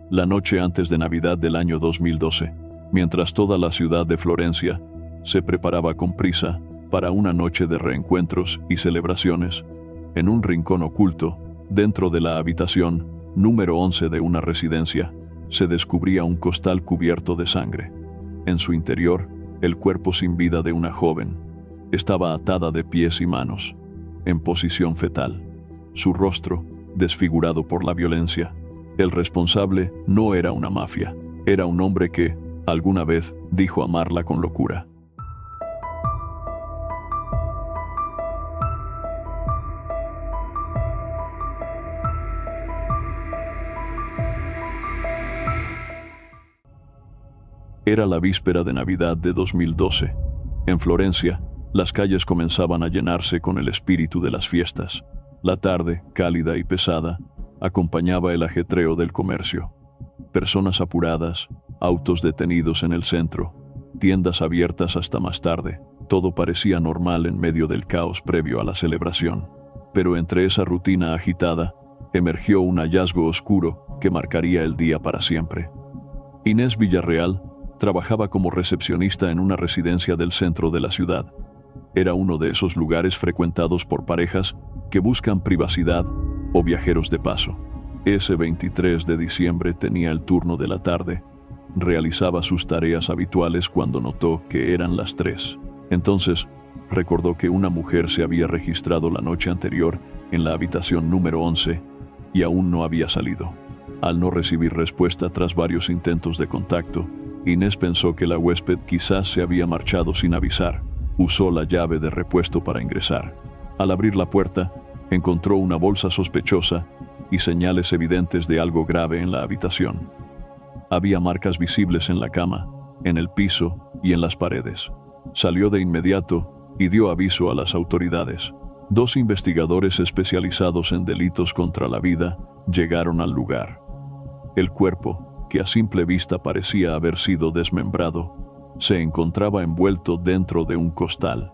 la noche antes de Navidad del año 2012, mientras toda la ciudad de Florencia se preparaba con prisa para una noche de reencuentros y celebraciones. En un rincón oculto, dentro de la habitación número 11 de una residencia, se descubría un costal cubierto de sangre. En su interior, el cuerpo sin vida de una joven estaba atada de pies y manos, en posición fetal, su rostro desfigurado por la violencia. El responsable no era una mafia, era un hombre que, alguna vez, dijo amarla con locura. Era la víspera de Navidad de 2012. En Florencia, las calles comenzaban a llenarse con el espíritu de las fiestas. La tarde, cálida y pesada, acompañaba el ajetreo del comercio. Personas apuradas, autos detenidos en el centro, tiendas abiertas hasta más tarde. Todo parecía normal en medio del caos previo a la celebración. Pero entre esa rutina agitada, emergió un hallazgo oscuro que marcaría el día para siempre. Inés Villarreal trabajaba como recepcionista en una residencia del centro de la ciudad. Era uno de esos lugares frecuentados por parejas que buscan privacidad o viajeros de paso. Ese 23 de diciembre tenía el turno de la tarde. Realizaba sus tareas habituales cuando notó que eran las 3. Entonces, recordó que una mujer se había registrado la noche anterior en la habitación número 11 y aún no había salido. Al no recibir respuesta tras varios intentos de contacto, Inés pensó que la huésped quizás se había marchado sin avisar. Usó la llave de repuesto para ingresar. Al abrir la puerta, encontró una bolsa sospechosa y señales evidentes de algo grave en la habitación. Había marcas visibles en la cama, en el piso y en las paredes. Salió de inmediato y dio aviso a las autoridades. 2 investigadores especializados en delitos contra la vida llegaron al lugar. El cuerpo, que a simple vista parecía haber sido desmembrado, se encontraba envuelto dentro de un costal.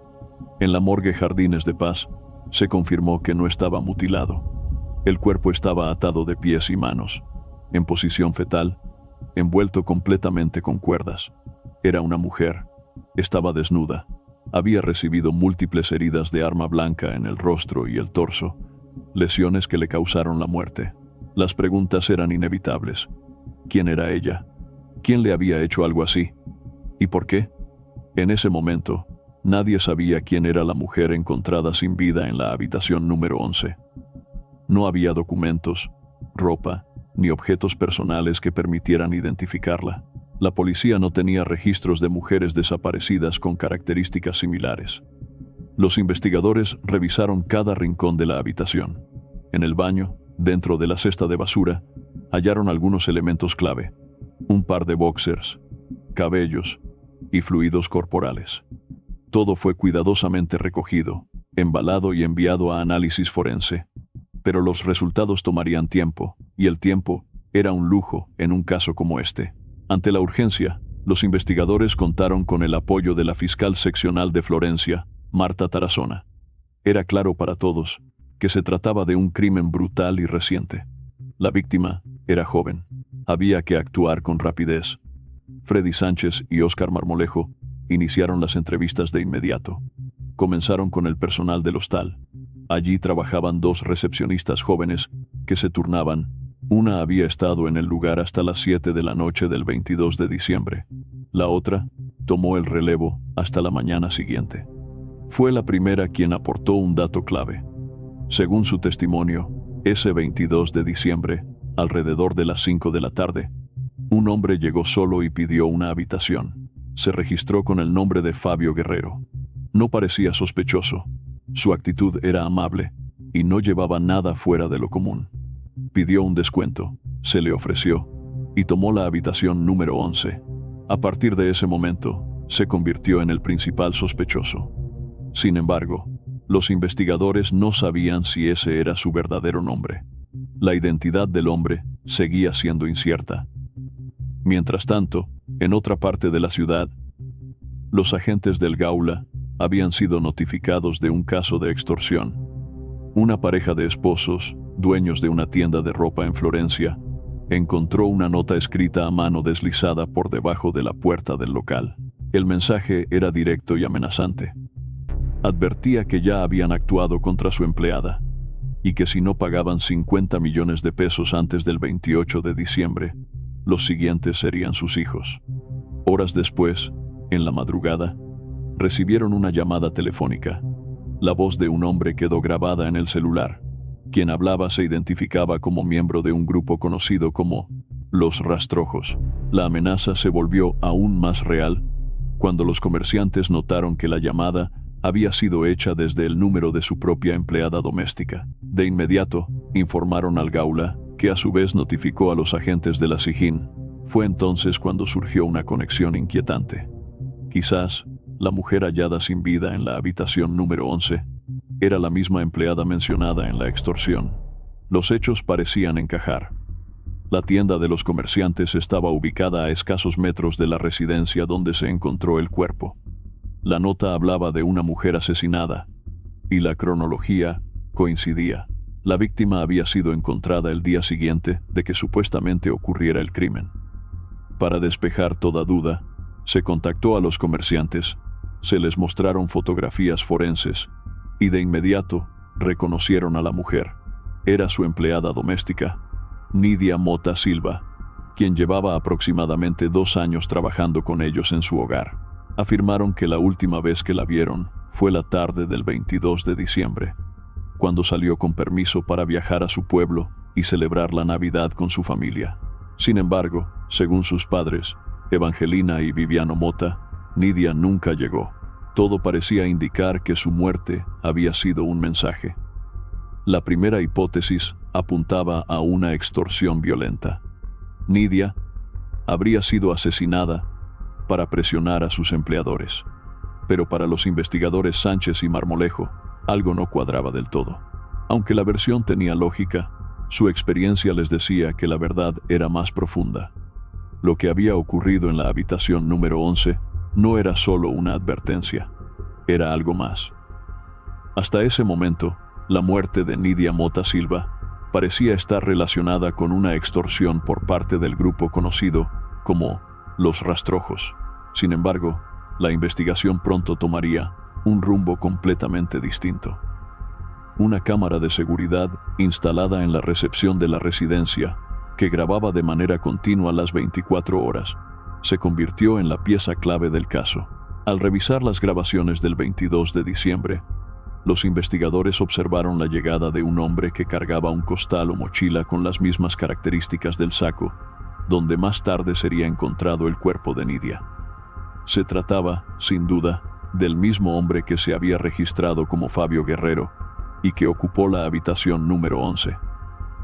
En la morgue Jardines de Paz, se confirmó que no estaba mutilado. El cuerpo estaba atado de pies y manos, en posición fetal, envuelto completamente con cuerdas. Era una mujer. Estaba desnuda. Había recibido múltiples heridas de arma blanca en el rostro y el torso, lesiones que le causaron la muerte. Las preguntas eran inevitables. ¿Quién era ella? ¿Quién le había hecho algo así? ¿Y por qué? En ese momento, nadie sabía quién era la mujer encontrada sin vida en la habitación número 11. No había documentos, ropa, ni objetos personales que permitieran identificarla. La policía no tenía registros de mujeres desaparecidas con características similares. Los investigadores revisaron cada rincón de la habitación. En el baño, dentro de la cesta de basura, hallaron algunos elementos clave: un par de boxers, cabellos y fluidos corporales. Todo fue cuidadosamente recogido, embalado y enviado a análisis forense. Pero los resultados tomarían tiempo, y el tiempo era un lujo en un caso como este. Ante la urgencia, los investigadores contaron con el apoyo de la fiscal seccional de Florencia, Marta Tarazona. Era claro para todos que se trataba de un crimen brutal y reciente. La víctima era joven. Había que actuar con rapidez. Freddy Sánchez y Óscar Marmolejo iniciaron las entrevistas de inmediato. Comenzaron con el personal del hostal. Allí trabajaban 2 recepcionistas jóvenes que se turnaban. Una había estado en el lugar hasta las 7 de la noche del 22 de diciembre. La otra tomó el relevo hasta la mañana siguiente. Fue la primera quien aportó un dato clave. Según su testimonio, ese 22 de diciembre, alrededor de las 5 de la tarde, un hombre llegó solo y pidió una habitación. Se registró con el nombre de Fabio Guerrero. No parecía sospechoso. Su actitud era amable y no llevaba nada fuera de lo común. Pidió un descuento, se le ofreció y tomó la habitación número 11. A partir de ese momento, se convirtió en el principal sospechoso. Sin embargo, los investigadores no sabían si ese era su verdadero nombre. La identidad del hombre seguía siendo incierta. Mientras tanto, en otra parte de la ciudad, los agentes del Gaula habían sido notificados de un caso de extorsión. Una pareja de esposos, dueños de una tienda de ropa en Florencia, encontró una nota escrita a mano deslizada por debajo de la puerta del local. El mensaje era directo y amenazante. Advertía que ya habían actuado contra su empleada y que si no pagaban 50 millones de pesos antes del 28 de diciembre, los siguientes serían sus hijos. Horas después, en la madrugada, recibieron una llamada telefónica. La voz de un hombre quedó grabada en el celular. Quien hablaba se identificaba como miembro de un grupo conocido como Los Rastrojos. La amenaza se volvió aún más real cuando los comerciantes notaron que la llamada había sido hecha desde el número de su propia empleada doméstica. De inmediato, informaron al Gaula, que a su vez notificó a los agentes de la SIJIN. Fue entonces cuando surgió una conexión inquietante. Quizás la mujer hallada sin vida en la habitación número 11 era la misma empleada mencionada en la extorsión. Los hechos parecían encajar. La tienda de los comerciantes estaba ubicada a escasos metros de la residencia donde se encontró el cuerpo. La nota hablaba de una mujer asesinada, y la cronología coincidía. La víctima había sido encontrada el día siguiente de que supuestamente ocurriera el crimen. Para despejar toda duda, se contactó a los comerciantes, se les mostraron fotografías forenses, y de inmediato reconocieron a la mujer. Era su empleada doméstica, Nidia Mota Silva, quien llevaba aproximadamente 2 años trabajando con ellos en su hogar. Afirmaron que la última vez que la vieron fue la tarde del 22 de diciembre, cuando salió con permiso para viajar a su pueblo y celebrar la Navidad con su familia. Sin embargo, según sus padres, Evangelina y Viviano Mota, Nidia nunca llegó. Todo parecía indicar que su muerte había sido un mensaje. La primera hipótesis apuntaba a una extorsión violenta. Nidia habría sido asesinada para presionar a sus empleadores. Pero para los investigadores Sánchez y Marmolejo, algo no cuadraba del todo. Aunque la versión tenía lógica, su experiencia les decía que la verdad era más profunda. Lo que había ocurrido en la habitación número 11 no era solo una advertencia, era algo más. Hasta ese momento, la muerte de Nidia Mota Silva parecía estar relacionada con una extorsión por parte del grupo conocido como Los Rastrojos. Sin embargo, la investigación pronto tomaría un rumbo completamente distinto. Una cámara de seguridad instalada en la recepción de la residencia, que grababa de manera continua las 24 horas, se convirtió en la pieza clave del caso. Al revisar las grabaciones del 22 de diciembre, los investigadores observaron la llegada de un hombre que cargaba un costal o mochila con las mismas características del saco, donde más tarde sería encontrado el cuerpo de Nidia. Se trataba, sin duda, del mismo hombre que se había registrado como Fabio Guerrero y que ocupó la habitación número 11.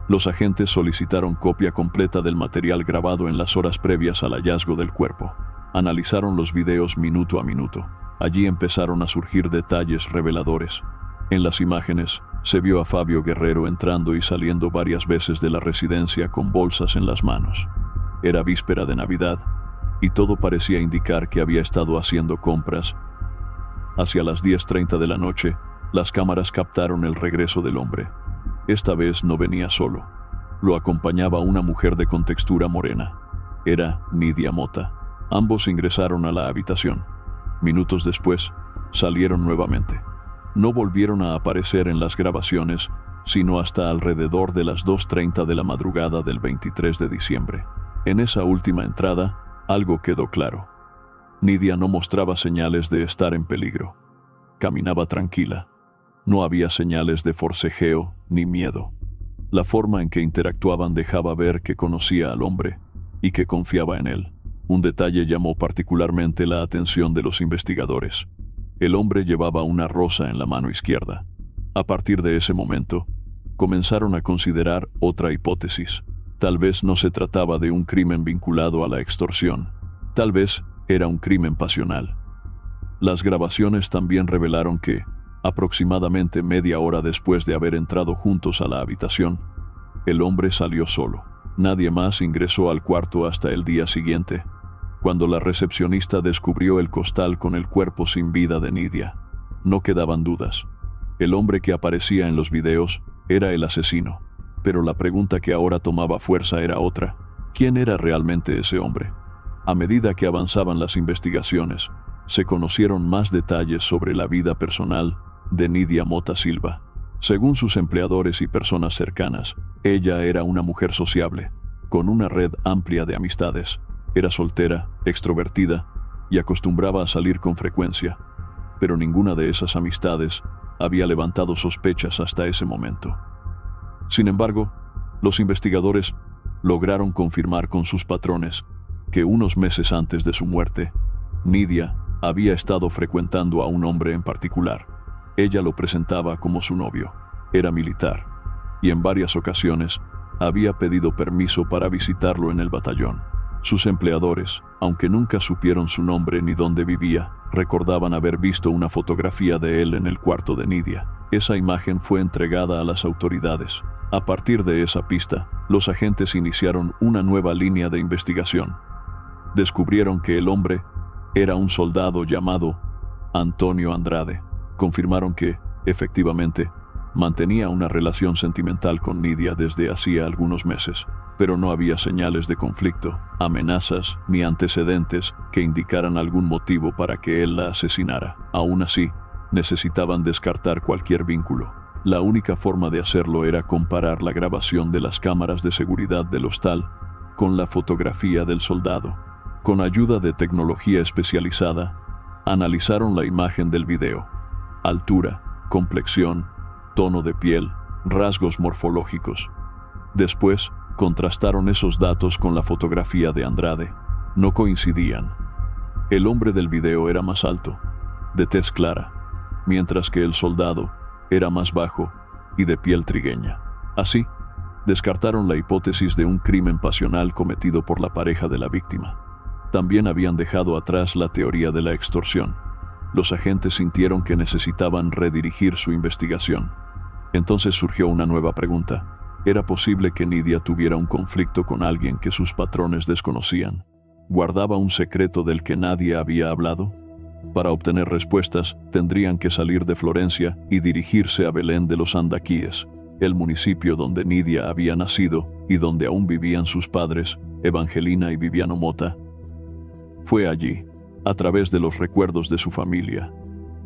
Los agentes solicitaron copia completa del material grabado en las horas previas al hallazgo del cuerpo. Analizaron los videos minuto a minuto. Allí empezaron a surgir detalles reveladores. En las imágenes, se vio a Fabio Guerrero entrando y saliendo varias veces de la residencia con bolsas en las manos. Era víspera de Navidad, y todo parecía indicar que había estado haciendo compras. Hacia las 10:30 de la noche, las cámaras captaron el regreso del hombre. Esta vez no venía solo. Lo acompañaba una mujer de contextura morena. Era Nidia Mota. Ambos ingresaron a la habitación. Minutos después, salieron nuevamente. No volvieron a aparecer en las grabaciones, sino hasta alrededor de las 2:30 de la madrugada del 23 de diciembre. En esa última entrada, algo quedó claro. Nidia no mostraba señales de estar en peligro. Caminaba tranquila. No había señales de forcejeo ni miedo. La forma en que interactuaban dejaba ver que conocía al hombre y que confiaba en él. Un detalle llamó particularmente la atención de los investigadores. El hombre llevaba una rosa en la mano izquierda. A partir de ese momento, comenzaron a considerar otra hipótesis. Tal vez no se trataba de un crimen vinculado a la extorsión. Tal vez era un crimen pasional. Las grabaciones también revelaron que, aproximadamente media hora después de haber entrado juntos a la habitación, el hombre salió solo. Nadie más ingresó al cuarto hasta el día siguiente, cuando la recepcionista descubrió el costal con el cuerpo sin vida de Nidia. No quedaban dudas. El hombre que aparecía en los videos era el asesino. Pero la pregunta que ahora tomaba fuerza era otra. ¿Quién era realmente ese hombre? A medida que avanzaban las investigaciones, se conocieron más detalles sobre la vida personal de Nidia Mota Silva. Según sus empleadores y personas cercanas, ella era una mujer sociable, con una red amplia de amistades. Era soltera, extrovertida y acostumbraba a salir con frecuencia, pero ninguna de esas amistades había levantado sospechas hasta ese momento. Sin embargo, los investigadores lograron confirmar con sus patrones que unos meses antes de su muerte, Nidia había estado frecuentando a un hombre en particular. Ella lo presentaba como su novio. Era militar, y en varias ocasiones había pedido permiso para visitarlo en el batallón. Sus empleadores, aunque nunca supieron su nombre ni dónde vivía, recordaban haber visto una fotografía de él en el cuarto de Nidia. Esa imagen fue entregada a las autoridades. A partir de esa pista, los agentes iniciaron una nueva línea de investigación. Descubrieron que el hombre era un soldado llamado Antonio Andrade. Confirmaron que, efectivamente, mantenía una relación sentimental con Nidia desde hacía algunos meses, pero no había señales de conflicto, amenazas ni antecedentes que indicaran algún motivo para que él la asesinara. Aún así, necesitaban descartar cualquier vínculo. La única forma de hacerlo era comparar la grabación de las cámaras de seguridad del hostal con la fotografía del soldado. Con ayuda de tecnología especializada, analizaron la imagen del video. Altura, complexión, tono de piel, rasgos morfológicos. Después, contrastaron esos datos con la fotografía de Andrade. No coincidían. El hombre del video era más alto, de tez clara, mientras que el soldado era más bajo y de piel trigueña. Así, descartaron la hipótesis de un crimen pasional cometido por la pareja de la víctima. También habían dejado atrás la teoría de la extorsión. Los agentes sintieron que necesitaban redirigir su investigación. Entonces surgió una nueva pregunta. ¿Era posible que Nidia tuviera un conflicto con alguien que sus patrones desconocían? ¿Guardaba un secreto del que nadie había hablado? Para obtener respuestas, tendrían que salir de Florencia y dirigirse a Belén de los Andaquíes, el municipio donde Nidia había nacido y donde aún vivían sus padres, Evangelina y Viviano Mota. Fue allí, a través de los recuerdos de su familia,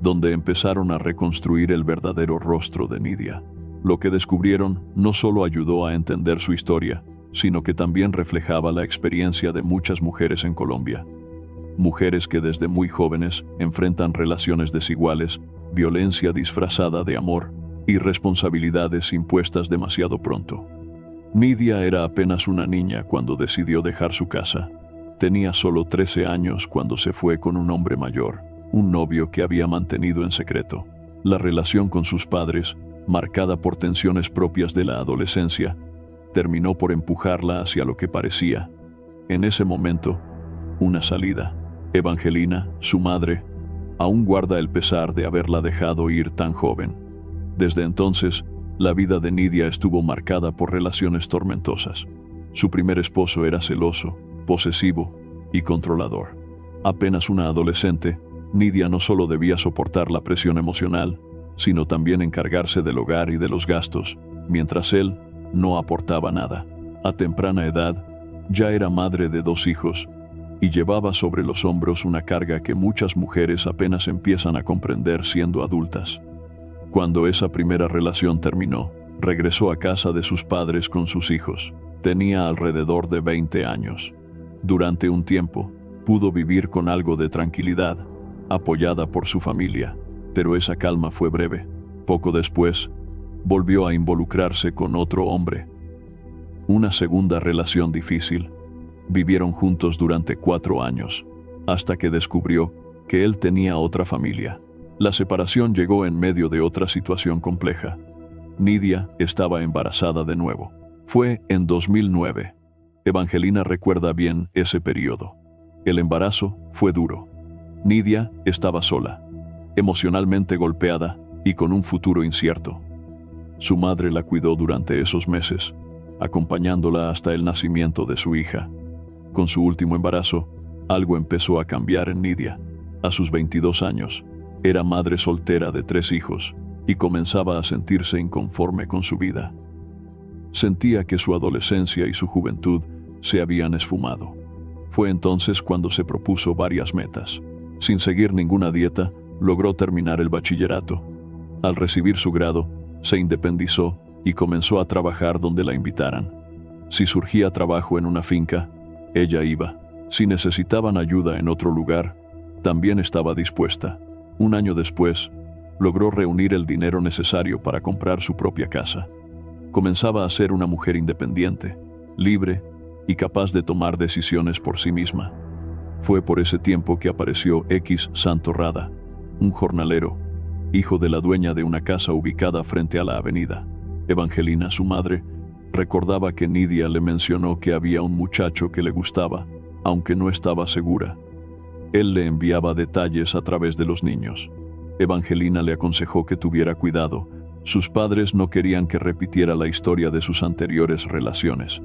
donde empezaron a reconstruir el verdadero rostro de Nidia. Lo que descubrieron no solo ayudó a entender su historia, sino que también reflejaba la experiencia de muchas mujeres en Colombia. Mujeres que desde muy jóvenes enfrentan relaciones desiguales, violencia disfrazada de amor y responsabilidades impuestas demasiado pronto. Nidia era apenas una niña cuando decidió dejar su casa. Tenía solo 13 años cuando se fue con un hombre mayor, un novio que había mantenido en secreto. La relación con sus padres, marcada por tensiones propias de la adolescencia, terminó por empujarla hacia lo que parecía, en ese momento, una salida. Evangelina, su madre, aún guarda el pesar de haberla dejado ir tan joven. Desde entonces, la vida de Nidia estuvo marcada por relaciones tormentosas. Su primer esposo era celoso, posesivo y controlador. Apenas una adolescente, Nidia no solo debía soportar la presión emocional, sino también encargarse del hogar y de los gastos, mientras él no aportaba nada. A temprana edad, ya era madre de 2 hijos y llevaba sobre los hombros una carga que muchas mujeres apenas empiezan a comprender siendo adultas. Cuando esa primera relación terminó, regresó a casa de sus padres con sus hijos. Tenía alrededor de 20 años. Durante un tiempo, pudo vivir con algo de tranquilidad, apoyada por su familia, pero esa calma fue breve. Poco después, volvió a involucrarse con otro hombre. Una segunda relación difícil. Vivieron juntos durante 4 años, hasta que descubrió que él tenía otra familia. La separación llegó en medio de otra situación compleja. Nidia estaba embarazada de nuevo. Fue en 2009. Evangelina recuerda bien ese periodo. El embarazo fue duro. Nidia estaba sola, emocionalmente golpeada y con un futuro incierto. Su madre la cuidó durante esos meses, acompañándola hasta el nacimiento de su hija. Con su último embarazo, algo empezó a cambiar en Nidia. A sus 22 años, era madre soltera de 3 hijos y comenzaba a sentirse inconforme con su vida. Sentía que su adolescencia y su juventud se habían esfumado. Fue entonces cuando se propuso varias metas. Sin seguir ninguna dieta, logró terminar el bachillerato. Al recibir su grado, se independizó y comenzó a trabajar donde la invitaran. Si surgía trabajo en una finca, ella iba. Si necesitaban ayuda en otro lugar, también estaba dispuesta. Un año después, logró reunir el dinero necesario para comprar su propia casa. Comenzaba a ser una mujer independiente, libre y capaz de tomar decisiones por sí misma. Fue por ese tiempo que apareció X Santo Rada, un jornalero, hijo de la dueña de una casa ubicada frente a la avenida. Evangelina, su madre, recordaba que Nidia le mencionó que había un muchacho que le gustaba, aunque no estaba segura. Él le enviaba detalles a través de los niños. Evangelina le aconsejó que tuviera cuidado. Sus padres no querían que repitiera la historia de sus anteriores relaciones.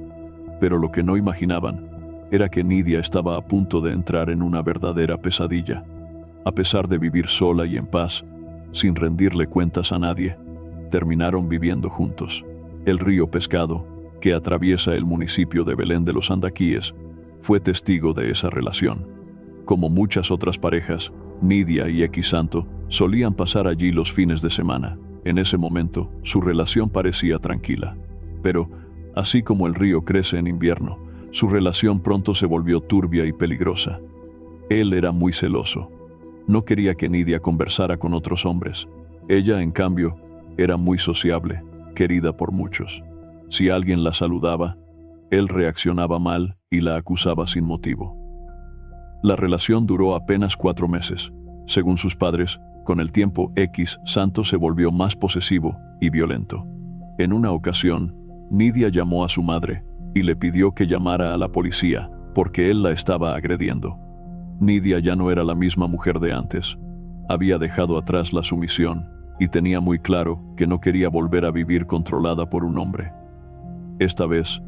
Pero lo que no imaginaban era que Nidia estaba a punto de entrar en una verdadera pesadilla. A pesar de vivir sola y en paz, sin rendirle cuentas a nadie, terminaron viviendo juntos. El río Pescado, que atraviesa el municipio de Belén de los Andaquíes, fue testigo de esa relación. Como muchas otras parejas, Nidia y X Santo solían pasar allí los fines de semana. En ese momento, su relación parecía tranquila. Pero, así como el río crece en invierno, su relación pronto se volvió turbia y peligrosa. Él era muy celoso. No quería que Nidia conversara con otros hombres. Ella, en cambio, era muy sociable, querida por muchos. Si alguien la saludaba, él reaccionaba mal y la acusaba sin motivo. La relación duró apenas 4 meses. Según sus padres, con el tiempo X Santo se volvió más posesivo y violento. En una ocasión, Nidia llamó a su madre y le pidió que llamara a la policía porque él la estaba agrediendo. Nidia ya no era la misma mujer de antes. Había dejado atrás la sumisión y tenía muy claro que no quería volver a vivir controlada por un hombre. Esta vez,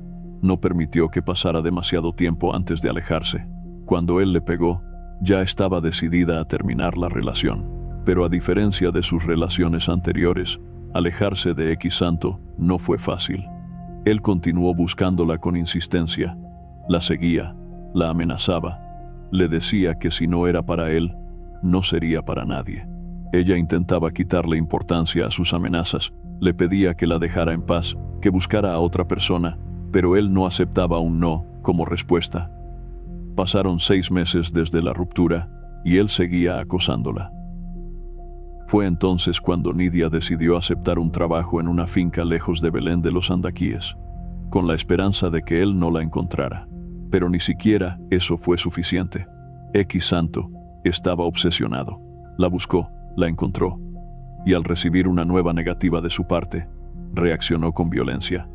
no permitió que pasara demasiado tiempo antes de alejarse. Cuando él le pegó, ya estaba decidida a terminar la relación. Pero a diferencia de sus relaciones anteriores, alejarse de X Santo no fue fácil. Él continuó buscándola con insistencia. La seguía, la amenazaba. Le decía que si no era para él, no sería para nadie. Ella intentaba quitarle importancia a sus amenazas. Le pedía que la dejara en paz, que buscara a otra persona, pero él no aceptaba un no como respuesta. Pasaron 6 meses desde la ruptura y él seguía acosándola. Fue entonces cuando Nidia decidió aceptar un trabajo en una finca lejos de Belén de los Andaquíes, con la esperanza de que él no la encontrara. Pero ni siquiera eso fue suficiente. X Santo estaba obsesionado. La buscó, la encontró, y al recibir una nueva negativa de su parte, reaccionó con violencia.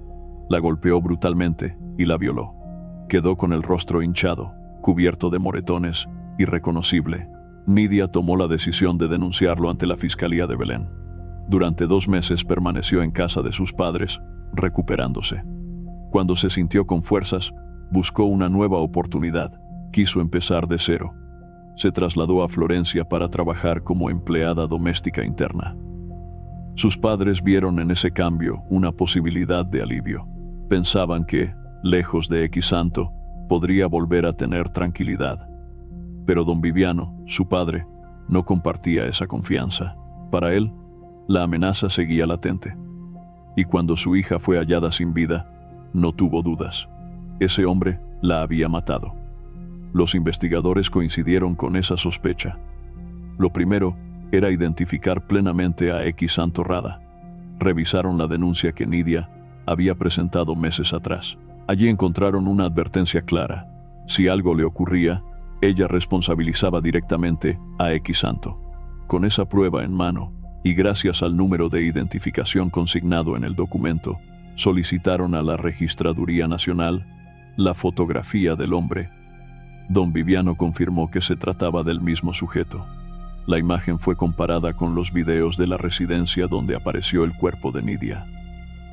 La golpeó brutalmente y la violó. Quedó con el rostro hinchado, cubierto de moretones, irreconocible. Nidia tomó la decisión de denunciarlo ante la Fiscalía de Belén. Durante 2 meses permaneció en casa de sus padres, recuperándose. Cuando se sintió con fuerzas, buscó una nueva oportunidad. Quiso empezar de cero. Se trasladó a Florencia para trabajar como empleada doméstica interna. Sus padres vieron en ese cambio una posibilidad de alivio. Pensaban que, lejos de X Santo, podría volver a tener tranquilidad. Pero don Viviano, su padre, no compartía esa confianza. Para él, la amenaza seguía latente. Y cuando su hija fue hallada sin vida, no tuvo dudas. Ese hombre la había matado. Los investigadores coincidieron con esa sospecha. Lo primero era identificar plenamente a X Santo Rada. Revisaron la denuncia que Nidia había presentado meses atrás. Allí encontraron una advertencia clara. Si algo le ocurría, ella responsabilizaba directamente a X Santo. Con esa prueba en mano, y gracias al número de identificación consignado en el documento, solicitaron a la Registraduría Nacional la fotografía del hombre. Don Viviano confirmó que se trataba del mismo sujeto. La imagen fue comparada con los videos de la residencia donde apareció el cuerpo de Nidia.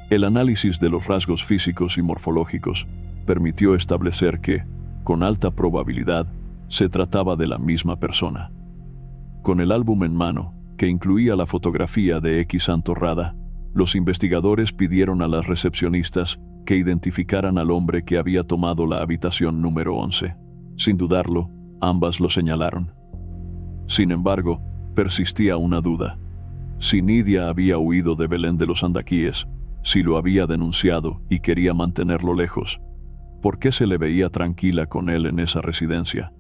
El análisis de los rasgos físicos y morfológicos permitió establecer que, con alta probabilidad, se trataba de la misma persona. Con el álbum en mano, que incluía la fotografía de X Santo Rada, Los investigadores pidieron a las recepcionistas que identificaran al hombre que había tomado la habitación número 11. Sin dudarlo, ambas lo señalaron. Sin embargo, persistía una duda. Si Nidia había huido de Belén de los Andaquíes, si lo había denunciado y quería mantenerlo lejos, ¿por qué se le veía tranquila con él en esa residencia?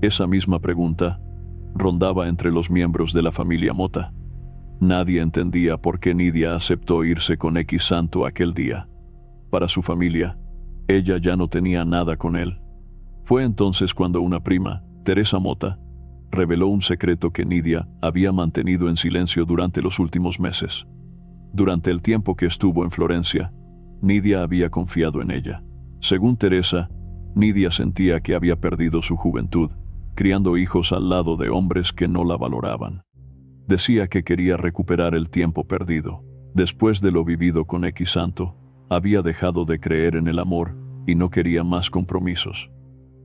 Esa misma pregunta rondaba entre los miembros de la familia Mota. Nadie entendía por qué Nidia aceptó irse con X Santo aquel día. Para su familia, ella ya no tenía nada con él. Fue entonces cuando una prima, Teresa Mota, reveló un secreto que Nidia había mantenido en silencio durante los últimos meses. Durante el tiempo que estuvo en Florencia, Nidia había confiado en ella. Según Teresa, Nidia sentía que había perdido su juventud, criando hijos al lado de hombres que no la valoraban. Decía que quería recuperar el tiempo perdido. Después de lo vivido con X Santo, había dejado de creer en el amor y no quería más compromisos.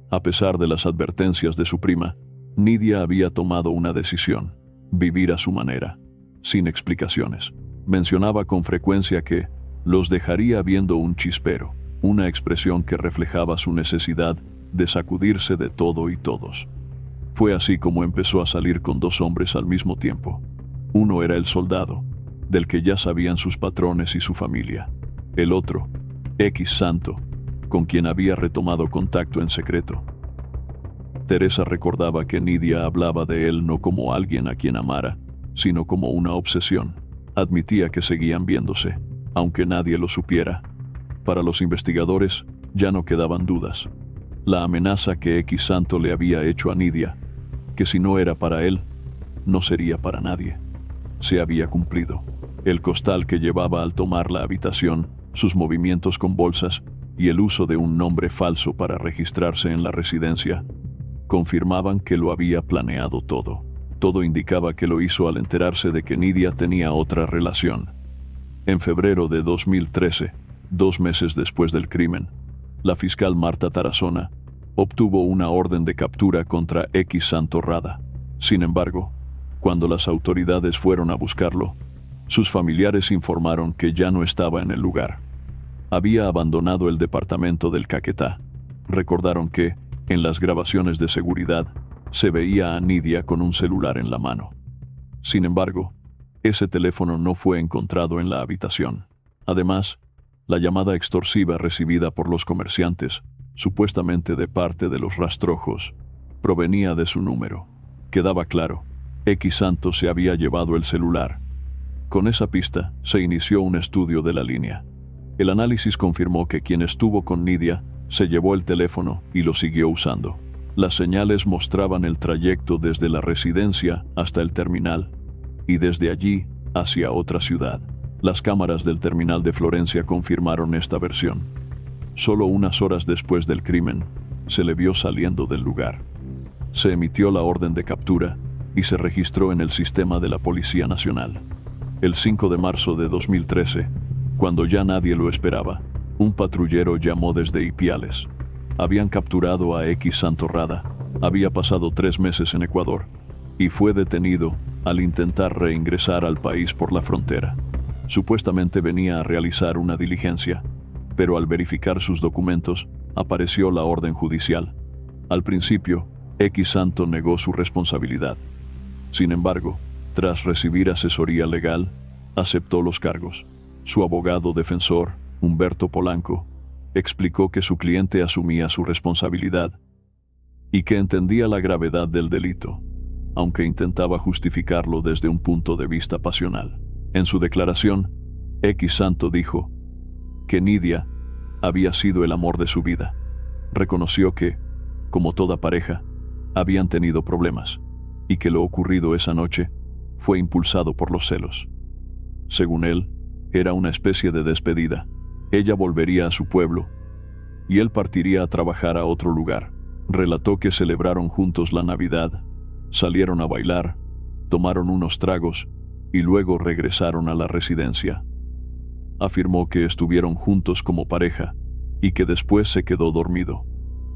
A pesar de las advertencias de su prima, Nidia había tomado una decisión: vivir a su manera, sin explicaciones. Mencionaba con frecuencia que los dejaría viendo un chispero, una expresión que reflejaba su necesidad de sacudirse de todo y todos. Fue así como empezó a salir con dos hombres al mismo tiempo. Uno era el soldado, del que ya sabían sus patrones y su familia. El otro, X Santo, con quien había retomado contacto en secreto. Teresa recordaba que Nidia hablaba de él no como alguien a quien amara, sino como una obsesión. Admitía que seguían viéndose, aunque nadie lo supiera. Para los investigadores, ya no quedaban dudas. La amenaza que X Santo le había hecho a Nidia, que si no era para él, no sería para nadie, se había cumplido. El costal que llevaba al tomar la habitación, sus movimientos con bolsas y el uso de un nombre falso para registrarse en la residencia, confirmaban que lo había planeado todo. Todo indicaba que lo hizo al enterarse de que Nidia tenía otra relación. En febrero de 2013, 2 meses después del crimen, la fiscal Marta Tarazona obtuvo una orden de captura contra X Santo Rada. Sin embargo, cuando las autoridades fueron a buscarlo, sus familiares informaron que ya no estaba en el lugar. Había abandonado el departamento del Caquetá. Recordaron que, en las grabaciones de seguridad, se veía a Nidia con un celular en la mano. Sin embargo, ese teléfono no fue encontrado en la habitación. Además, la llamada extorsiva recibida por los comerciantes, supuestamente de parte de los rastrojos, provenía de su número. Quedaba claro, X Santo se había llevado el celular. Con esa pista, se inició un estudio de la línea. El análisis confirmó que quien estuvo con Nidia se llevó el teléfono y lo siguió usando. Las señales mostraban el trayecto desde la residencia hasta el terminal y desde allí hacia otra ciudad. Las cámaras del terminal de Florencia confirmaron esta versión. Solo unas horas después del crimen, se le vio saliendo del lugar. Se emitió la orden de captura y se registró en el sistema de la Policía Nacional. El 5 de marzo de 2013, cuando ya nadie lo esperaba, un patrullero llamó desde Ipiales. Habían capturado a X Santo Rada, había pasado 3 meses en Ecuador, y fue detenido al intentar reingresar al país por la frontera. Supuestamente venía a realizar una diligencia, pero al verificar sus documentos, apareció la orden judicial. Al principio, X Santo negó su responsabilidad. Sin embargo, tras recibir asesoría legal, aceptó los cargos. Su abogado defensor, Humberto Polanco, explicó que su cliente asumía su responsabilidad y que entendía la gravedad del delito, aunque intentaba justificarlo desde un punto de vista pasional. En su declaración, X Santo dijo que Nidia había sido el amor de su vida. Reconoció que, como toda pareja, habían tenido problemas y que lo ocurrido esa noche fue impulsado por los celos. Según él, era una especie de despedida. Ella volvería a su pueblo y él partiría a trabajar a otro lugar. Relató que celebraron juntos la Navidad, salieron a bailar, tomaron unos tragos y luego regresaron a la residencia. Afirmó que estuvieron juntos como pareja y que después se quedó dormido.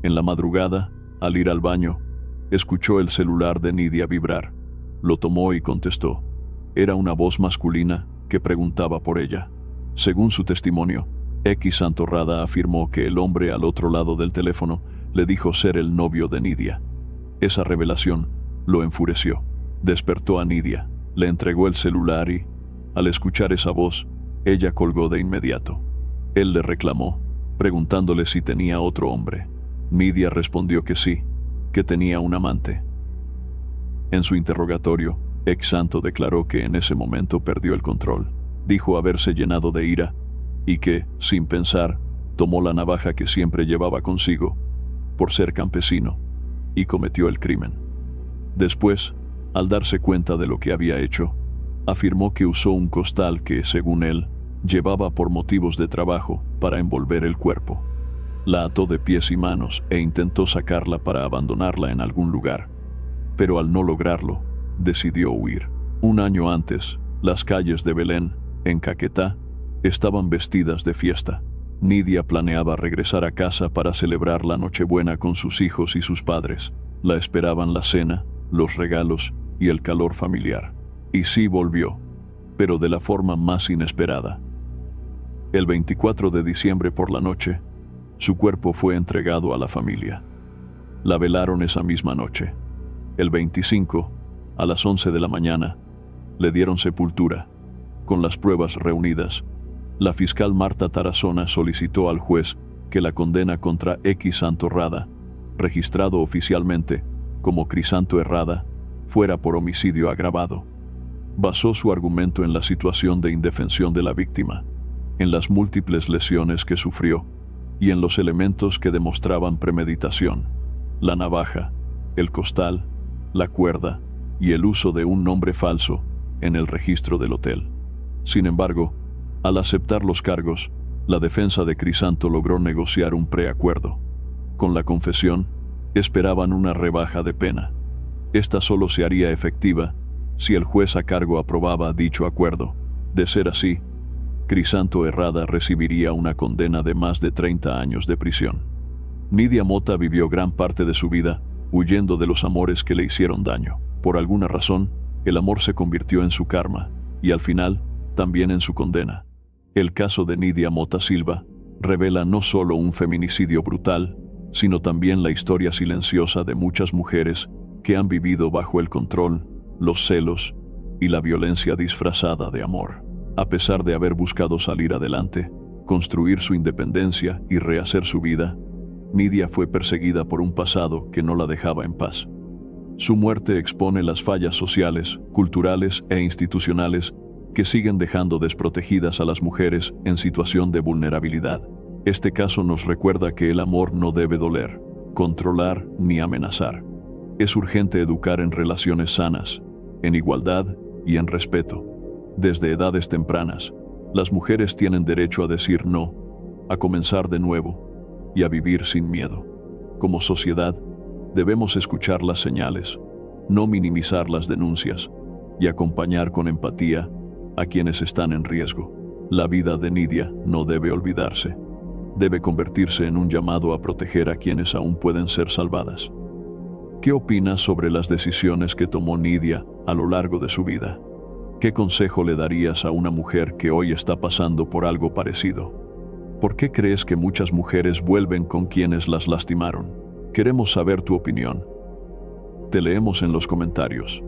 En la madrugada, al ir al baño, escuchó el celular de Nidia vibrar. Lo tomó y contestó. Era una voz masculina que preguntaba por ella. Según su testimonio, X Santorrada afirmó que el hombre al otro lado del teléfono le dijo ser el novio de Nidia. Esa revelación lo enfureció. Despertó a Nidia, le entregó el celular y, al escuchar esa voz, ella colgó de inmediato. Él le reclamó, preguntándole si tenía otro hombre. Nidia respondió que sí, que tenía un amante. En su interrogatorio, X Santo declaró que en ese momento perdió el control. Dijo haberse llenado de ira y que, sin pensar, tomó la navaja que siempre llevaba consigo, por ser campesino, y cometió el crimen. Después, al darse cuenta de lo que había hecho, afirmó que usó un costal que, según él, llevaba por motivos de trabajo para envolver el cuerpo. La ató de pies y manos e intentó sacarla para abandonarla en algún lugar. Pero al no lograrlo, decidió huir. Un año antes, las calles de Belén, en Caquetá, estaban vestidas de fiesta. Nidia planeaba regresar a casa para celebrar la Nochebuena con sus hijos y sus padres. La esperaban la cena, los regalos y el calor familiar. Y sí volvió, pero de la forma más inesperada. El 24 de diciembre por la noche, su cuerpo fue entregado a la familia. La velaron esa misma noche. El 25, a las 11 de la mañana, le dieron sepultura. Con las pruebas reunidas, la fiscal Marta Tarazona solicitó al juez que la condena contra X Santorrada, registrado oficialmente como Crisanto Herrada, fuera por homicidio agravado. Basó su argumento en la situación de indefensión de la víctima, en las múltiples lesiones que sufrió y en los elementos que demostraban premeditación: la navaja, el costal, la cuerda y el uso de un nombre falso en el registro del hotel. Sin embargo, al aceptar los cargos, la defensa de Crisanto logró negociar un preacuerdo. Con la confesión, esperaban una rebaja de pena. Esta solo se haría efectiva si el juez a cargo aprobaba dicho acuerdo. De ser así, Crisanto Herrada recibiría una condena de más de 30 años de prisión. Nidia Mota vivió gran parte de su vida huyendo de los amores que le hicieron daño. Por alguna razón, el amor se convirtió en su karma y al final, también en su condena. El caso de Nidia Mota Silva revela no solo un feminicidio brutal, sino también la historia silenciosa de muchas mujeres que han vivido bajo el control, los celos y la violencia disfrazada de amor. A pesar de haber buscado salir adelante, construir su independencia y rehacer su vida, Nidia fue perseguida por un pasado que no la dejaba en paz. Su muerte expone las fallas sociales, culturales e institucionales que siguen dejando desprotegidas a las mujeres en situación de vulnerabilidad. Este caso nos recuerda que el amor no debe doler, controlar ni amenazar. Es urgente educar en relaciones sanas, en igualdad y en respeto. Desde edades tempranas, las mujeres tienen derecho a decir no, a comenzar de nuevo y a vivir sin miedo. Como sociedad, debemos escuchar las señales, no minimizar las denuncias y acompañar con empatía a quienes están en riesgo. La vida de Nidia no debe olvidarse. Debe convertirse en un llamado a proteger a quienes aún pueden ser salvadas. ¿Qué opinas sobre las decisiones que tomó Nidia a lo largo de su vida? ¿Qué consejo le darías a una mujer que hoy está pasando por algo parecido? ¿Por qué crees que muchas mujeres vuelven con quienes las lastimaron? Queremos saber tu opinión. Te leemos en los comentarios.